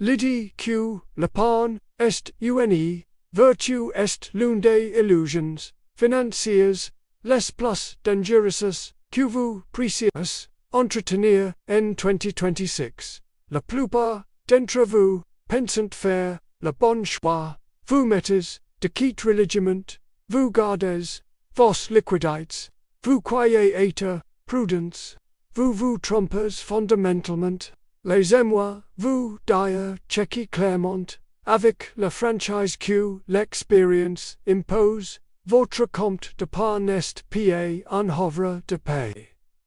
lidi q lepan est une, virtue est l'une des illusions, financiers, les plus dangereuses, que vous précieux, entretenir, en 2026. La plupart d'entre vous pensent faire le bon choix, vous mettez de quitte religieusement, vous gardez vos liquidités, vous croyez être prudence, vous vous trompez fondamentalement. Les émois, vous dire checker clairement, avec la franchise que l'expérience impose, votre compte d'épargne est payé en havre de paix.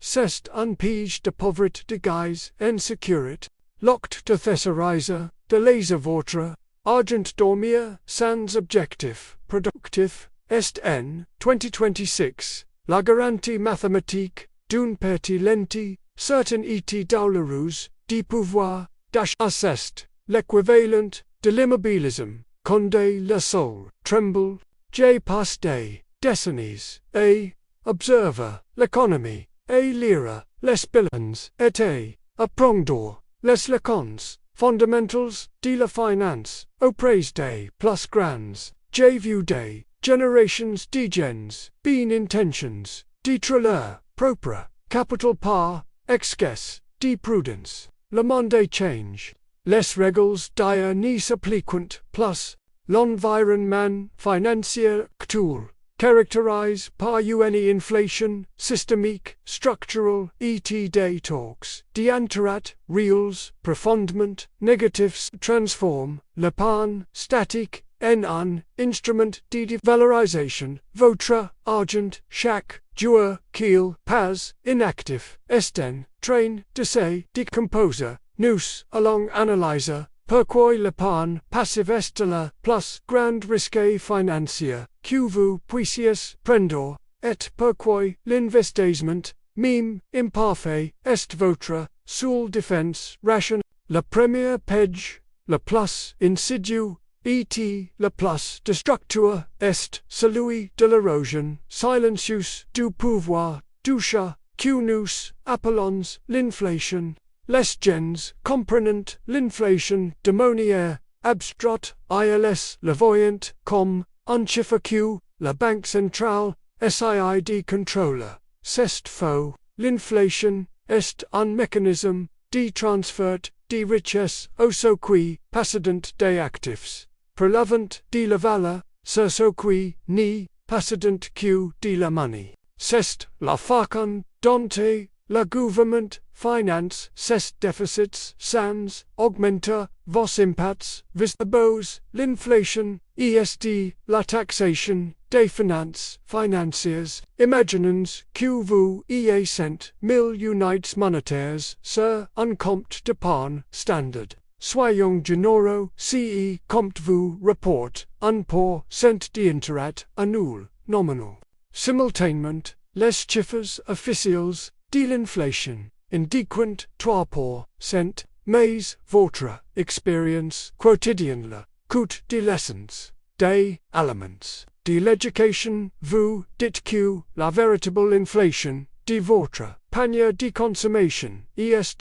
C'est un piège de pauvreté de guise en sécurité. L'acte de thésaurise, de laisser votre argent dormir sans objectif productif, est en 2026, la garantie mathématique d'une partie lente, certainité douloureuse, du pouvoir d'achat. C'est l'équivalent de l'immobilisme, quand le sol tremble. J'ai passé des décennies et observe l'économie et lire les bilans et apprendre les leçons fondamentales de la finance auprès des plus grands. J'ai vu des générations de gens bien intentions de leur propre capital par excès de prudence. Le monde change. Les règles d'hier ne s'appliquent plus. L'environnement financier actuel, caractérisé par une inflation systémique, structurelle et des taux d'intérêt réels profondément négatifs, transforme l'épargne statique en un instrument de valorisation. Votre argent chaque jour qu'il passe inactif est en train de se décomposer. Nous allons analyser pourquoi l'épargne passive est le plus grand risque financier que vous puissiez prendre, et pourquoi l'investissement, même imparfait, est votre seule défense rationnelle. La première page, le plus insidieux, et le plus destructeur, est celui de l'érosion silencieuse du pouvoir d'achat que nous appelons l'inflation. Les gens comprenant l'inflation de manière abstraite ils le voyant comme un chiffre que la Banque centrale essaie de contrôler. C'est faux. L'inflation est un mécanisme de transfert de richesse au ceux qui possédent des actifs. Pour la vente de la valeur, sur ceux qui ne possédent que de la monnaie. C'est la façon dont le gouvernement finance ses déficits sans augmenter vos impôts visibles. L'inflation est la taxation des finances financières. Imaginons que vous ayez 100 000 unités monétaires sur un compte d'épargne standard. Soyons généreux si compte vous rapporte 1% d'intérêt annuel nominal. Simultanément, les chiffres officiels de l'inflation indiquent 3%, mais votre expérience quotidienne le coût de l'essence, des aliments, de l'éducation vous dit que la véritable inflation de votre panier de consommation est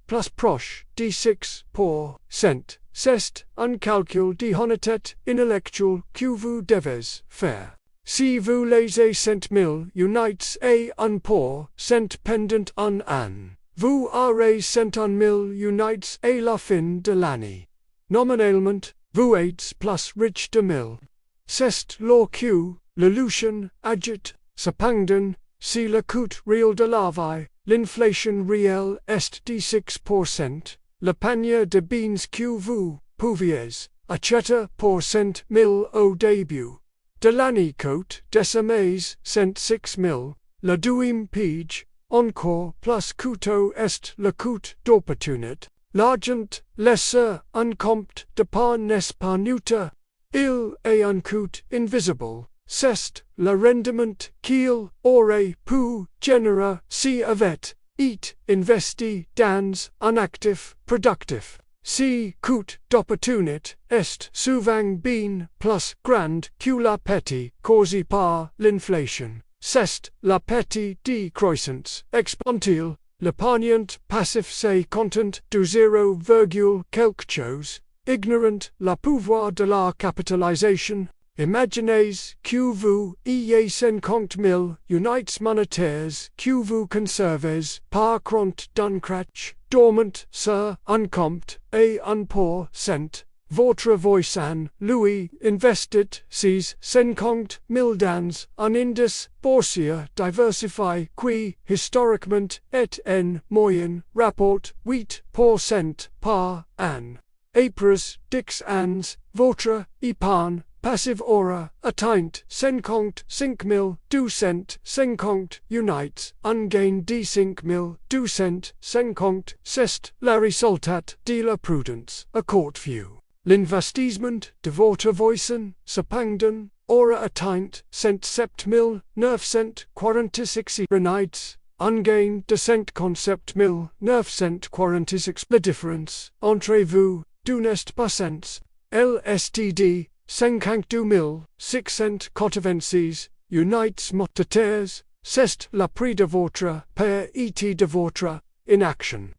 plus proche de 6%. C'est un calcul de honnêteté intellectuelle que vous devez faire. Si vous laissez 100 000 unités et 1% pendant un an, vous aurez 101 000 unités à la fin de l'année. Nominalement, vous êtes plus riche de 1000. C'est là que l'illusion agite. Cependant, si le coût réel de la vie, l'inflation réelle est de 6%, le panier de beans que vous pouviez acheter pour 100 000 au début de l'année coûte décimé 106 000, le deuxième page, encore plus coûteux est le coût d'opportunité. L'argent laissé en compte d'épargne n'est pas neutre. Il est un coût invisible. C'est le rendement qu'il aurait pu générer si avait été investi dans un actif productif. Si coût d'opportunité est souvent bien plus grand que la perte causée par l'inflation. C'est la perte de croissance exponentielle l'épargnant passif c'est content du zéro virgule quelque chose, ignorant le pouvoir de la capitalisation. Imaginez que vous ayez 50 000 unités monétaires que vous conservez par compte d'un crach, dormant sur un compte et un pour cent. Votre voisin, lui, investit ces 50 000 dans un indice boursier diversifié qui, historiquement, est en moyenne rapporte 8% par an. Après 10 ans, votre épargne passive aura atteint 55 250 unités, un gain de 5 250, c'est le résultat de la prudence à court vue. L'investissement de votre voisin, cependant, aura atteint 107 946 unités, un gain de 57 946. La différence entre vous deux n'est pas sens. LSTD 52 686 unités monétaires, c'est le prix de votre père et de votre inaction.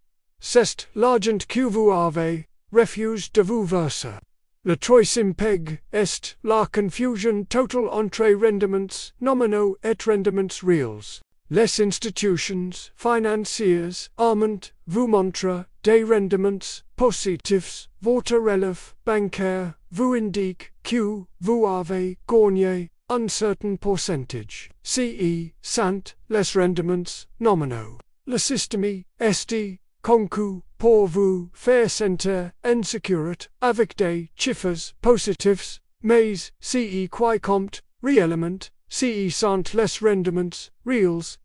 C'est l'argent que vous avez refuse de vous verser. Le troisième peg est la confusion totale entre rendements nominaux et rendements réels. Les institutions financières armant vous montrent des rendements positifs. Votre relève bancaire vous indique que vous avez gagné un certain pourcentage. Sans les rendements nominaux. Le système est conçu pour vous faire sentir insécure avec des chiffres positifs, mais qui compte réellement, sans les rendements réels,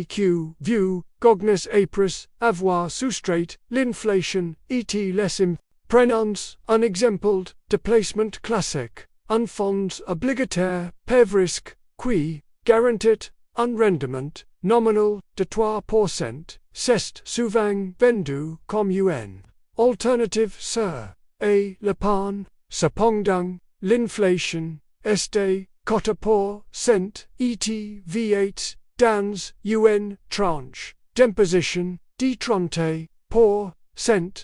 que vous gagnez après avoir soustrait l'inflation et les Prenons un exemple de placement classique, un fonds obligataire per risque qui garantit un rendement nominal de 3%, c'est souvent vendu comme une alternative sur et l'épargne. Cependant, l'inflation est de 4% et V8 dans une tranche d'imposition de 30%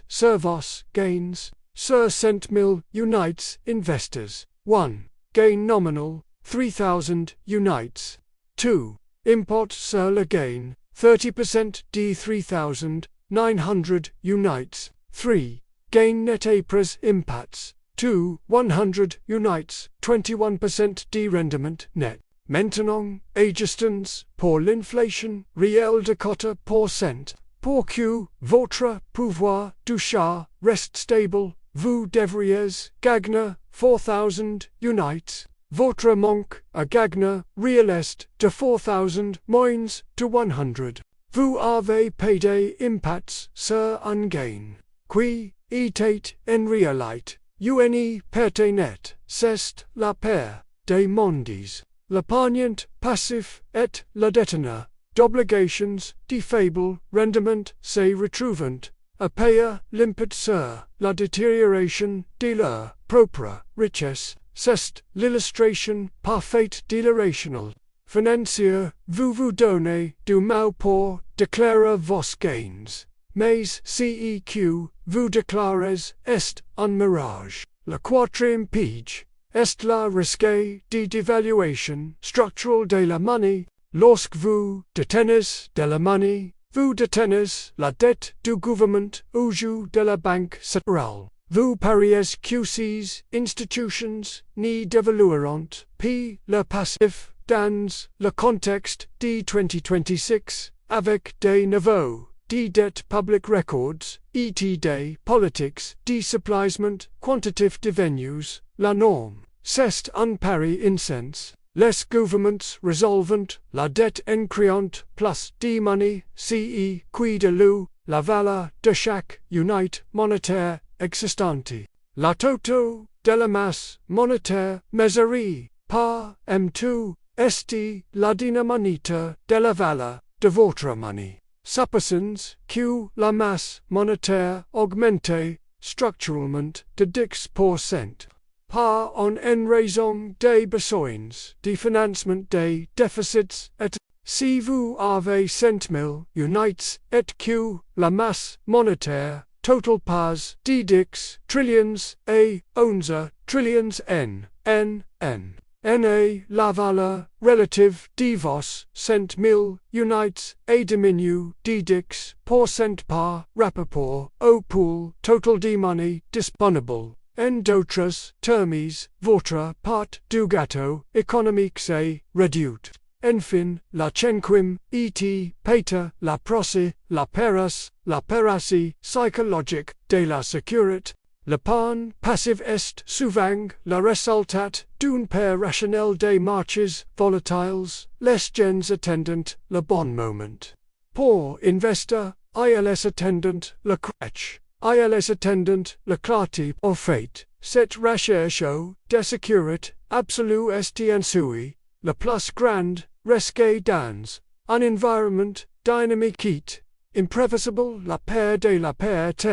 sur vos gains. Sur 100 000 unités investors. 1. Gain nominal, 3,000 unités. 2. Import sur le gain, 30% de 3,900 unités. 3. Gain net après impacts, 2. 100 unités, 21% de rendement net. Maintenant, ajustons pour l'inflation réelle de 4%. Pour que votre pouvoir d'achat reste stable, vous devriez gagner 4,000 unités. Votre manque à gagner réaliste de 4,000 moins de 100. Vous avez payé impacts sur un gain qui était en réalité une perte nette. C'est la paire des mondes. L'épargnant passif et le déteneur d'obligations de faible rendement se retrouvent à payer l'impôt sur la détérioration de leur propre richesse. C'est l'illustration parfaite de la rationale financière. Vous vous donnez du mal pour déclarer vos gains, mais que vous déclarez est un mirage. Le quatrième page est la risque de dévaluation structurelle de la monnaie. Lorsque vous détenez de la monnaie, vous détenez la dette du gouvernement ou de la banque centrale. Vous pariez que ces institutions ne dévalueront pas le passif dans le contexte de 2026, avec des niveaux de dette publique records et des politiques de supplément quantitatif devenus la norme. C'est un pari insensé. Les gouvernements résolvent la dette en créant plus de monnaie, qui dilue la valeur de chaque unité monétaire existante. La toto de la masse monétaire mesurée par M2 est la dynamite de la valeur de votre monnaie. Supposons que la masse monétaire augmente structurellement de 10%. Par en raison des besoins de financement des déficits et si vous avez 100 000 unites, et que la masse monétaire total pas d10 trillions et 11 trillions n, la valeur relative de vos 100 000 unites et diminue d10% par rapport au pool total de money disponible. En d'autres termes, votre part du gâteau économique s'est réduite. Enfin, la cinquième et peta la procès, la parasie psychologique de la sécurité. L'épargne passive est souvent le résultat d'une paire rationnelle des marches volatiles, les gens attendant le bon moment. Pour investir, ils attendant le crash. Ils attendant le clarté au fait. Cette recherche de sécurité absolue est en soi le plus grand risque dans un environnement dynamique, imprévisible. La peur de la perte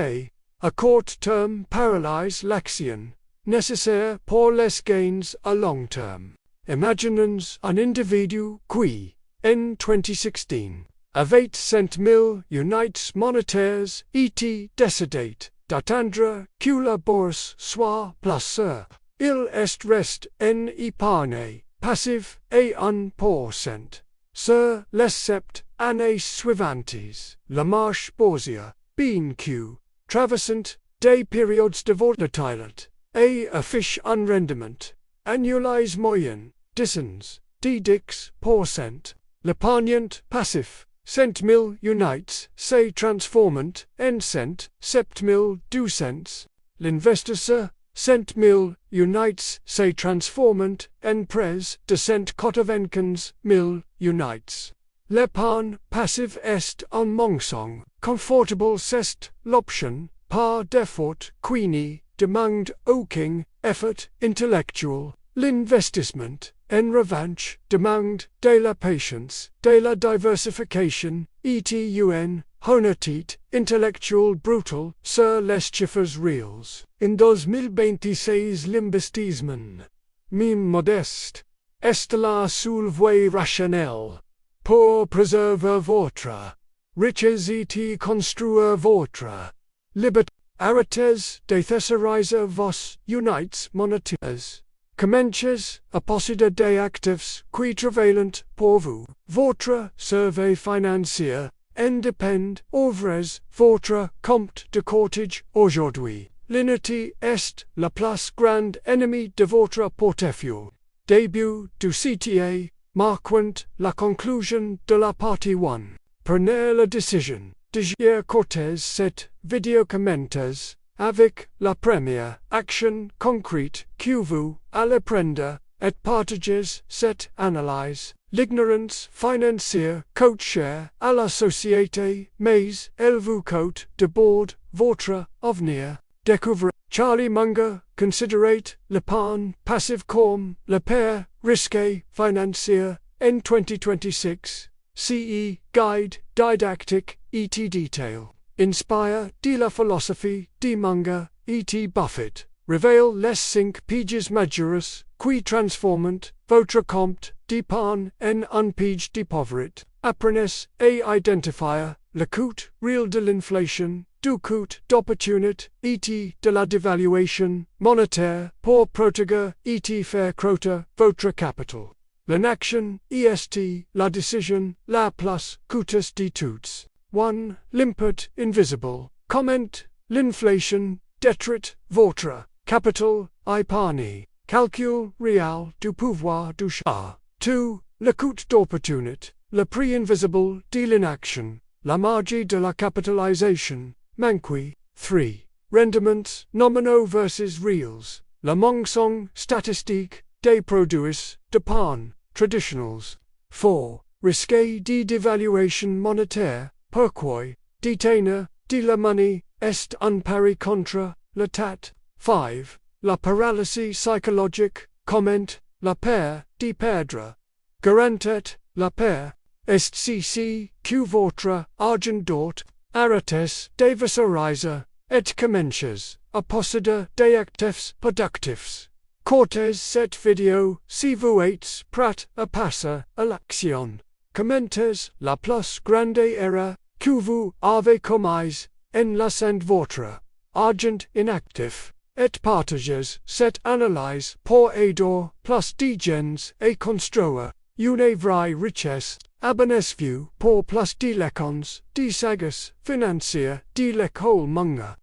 à court terme paralyse l'action, nécessaire pour les gains à long terme. Imaginons un individu qui, en 2016, avait 100 000 unites monétaires et décidé d'attendre que la bourse soit placée. Il est resté en épargne passive et 1%. Sur les 7 années suivantes, la marche boursière, bien que traversant des périodes de volatilité, et affiche un rendement annualisé moyen, distance, de 10%. L'épargnant passif, 100 000 unites, se transformant en 107 200. L'investisseur, 100 000 unites, se transformant en près de 195 000 unites. L'épargne passive est un mensonge confortable, c'est l'option par défaut qui ne demande aucun effort intellectuel. L'investissement, en revanche, demande de la patience, de la diversification, et une honnêteté intellectuelle brutale sur les chiffres réels. En 2026, l'investissement, même modeste, est la seule voie rationnelle pour préserver votre richesse et construire votre liberté. Arrêtez de thésauriser vos unites monétaires. Commencez à posséder des actifs qui travaillent pour vous. Votre survie financière en dépend. Ouvrez votre compte de courtage aujourd'hui. L'inertie est la plus grande ennemie de votre portefeuille. Début du CTA, marquant la conclusion de la partie 1. Prenez la décision de écouter cette vidéo. Commentez avec la première action concrète que vous allez prendre et partagez cette analyse. L'ignorance financière coûte cher à la société, mais elle vous coûte de bord votre avenir. Découvrez Charlie Munger, considérez l'épargne passive comme le pire risque financier en 2026. CE Guide didactique et détail. Inspire de la philosophie de Munger et Buffett. Révèle les 5 pages majeures qui transforment votre compte d'épargne en un page de pauvreté. Apprenez à identifier le coût réel de l'inflation, du coût d'opportunité et de la dévaluation monétaire pour protéger et faire croître votre capital. L'inaction est la décision la plus coûteuse de toutes. 1. L'impact invisible. Comment l'inflation détruit votre capital épargne. Calcul réel du pouvoir d'achat. 2. Le coût d'opportunité. Le prix invisible de l'inaction. La marge de la capitalisation. Manque. 3. Rendements nominaux versus réels. Le mensonge statistique des produits d'épargne traditionnels. 4. Risque de dévaluation monétaire. Pourquoi détenir de la monnaie est un pari contre l'état. 5. La paralysie psychologique. Comment la peur de perdre. Garantit la peur est si que votre argent dort. Arrêtez de thésauriser et commencez à posséder des actifs productifs. Cortez cette vidéo si vous êtes prêt à passer à l'action. commentaires, la plus grande erreur que vous avez commise en laissant votre argent inactif, et partages cette analyse pour aider plus de gens à construire une vraie richesse. Abonnez-vous pour plus de leçons de sagesse financière de l'école Munger.